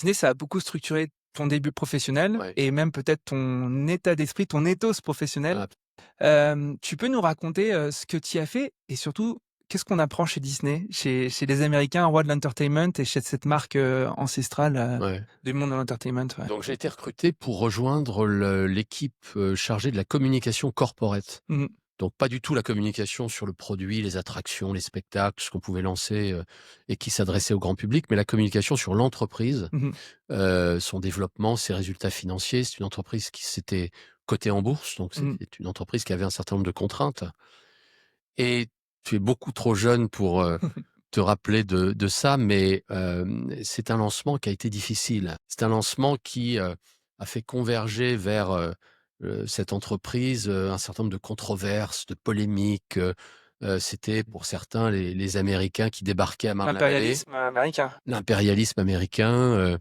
Disney, ça a beaucoup structuré ton début professionnel Ouais. et même peut-être ton état d'esprit, ton ethos professionnel. Ah, Tu peux nous raconter, ce que tu y as fait et surtout, qu'est-ce qu'on apprend chez Disney, chez les Américains, rois de l'entertainment et chez cette marque, ancestrale, ouais. du monde de l'entertainment, ouais. Donc j'ai été recruté pour rejoindre l'équipe, chargée de la communication corporate. Mmh mh. Donc pas du tout la communication sur le produit, les attractions, les spectacles, ce qu'on pouvait lancer, et qui s'adressait au grand public, mais la communication sur l'entreprise, Mmh. son développement, ses résultats financiers. C'est une entreprise qui s'était cotée en bourse, donc Mmh. c'était une entreprise qui avait un certain nombre de contraintes. Et tu es beaucoup trop jeune pour, te rappeler de ça, mais c'est un lancement qui a été difficile. C'est un lancement qui, a fait converger vers, cette entreprise, un certain nombre de controverses, de polémiques. C'était pour certains les Américains qui débarquaient à Marne-la-Vallée, L'impérialisme américain. l'impérialisme américain.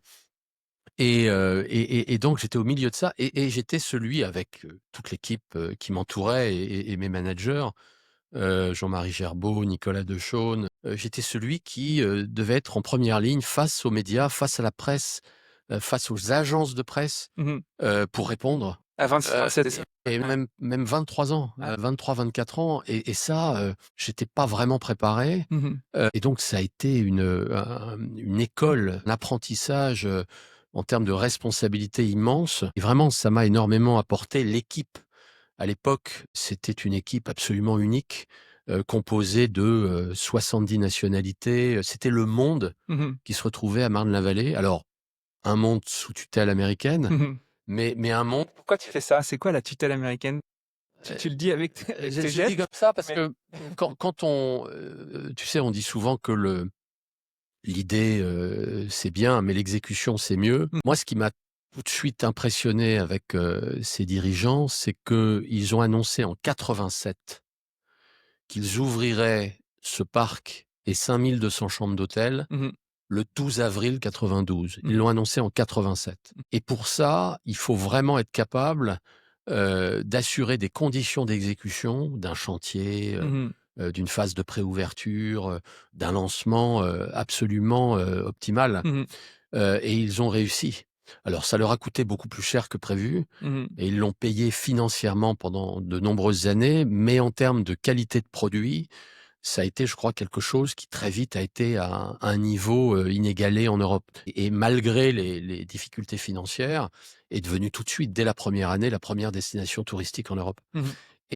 Et donc j'étais au milieu de ça, et j'étais celui avec, toute l'équipe, qui m'entourait, et mes managers, Jean-Marie Gerbeau, Nicolas Dechaune. J'étais celui qui, devait être en première ligne face aux médias, face à la presse, face aux agences de presse, Mmh mh. pour répondre. À 26-27, c'est ça? Et Ouais. même 23 ans, Ouais. 23-24 ans, et ça, j'étais pas vraiment préparé. Mmh mh. Et donc ça a été une école, un apprentissage, en termes de responsabilité immense, et vraiment ça m'a énormément apporté. L'équipe, à l'époque, c'était une équipe absolument unique, composée de, 70 nationalités. C'était le monde Mmh mh. qui se retrouvait à Marne-la-Vallée. Alors, un monde sous tutelle américaine, Mmh mh. mais un monde. Pourquoi tu fais ça? C'est quoi la tutelle américaine? Tu le dis avec avec tes Je dis gestes, comme ça parce mais que quand on, tu sais, on dit souvent que l'idée, c'est bien, mais l'exécution, c'est mieux. mmh, Moi, ce qui m'a tout de suite impressionné avec, ces dirigeants, c'est qu'ils ont annoncé en 87 qu'ils ouvriraient ce parc et 5 200 chambres d'hôtel mmh mh, le 12 avril 92. mmh Ils mh, l'ont annoncé en 87, mmh, et pour ça, il faut vraiment être capable, d'assurer des conditions d'exécution d'un chantier, mmh mh, d'une phase de préouverture, d'un lancement, absolument, optimal. mmh mh, Et ils ont réussi. Alors ça leur a coûté beaucoup plus cher que prévu, mmh mh. et ils l'ont payé financièrement pendant de nombreuses années, mais en termes de qualité de produit, ça a été, je crois, quelque chose qui très vite a été à un niveau, inégalé en Europe, et malgré les difficultés financières, est devenu tout de suite, dès la première année, la première destination touristique en Europe. Mmh mh.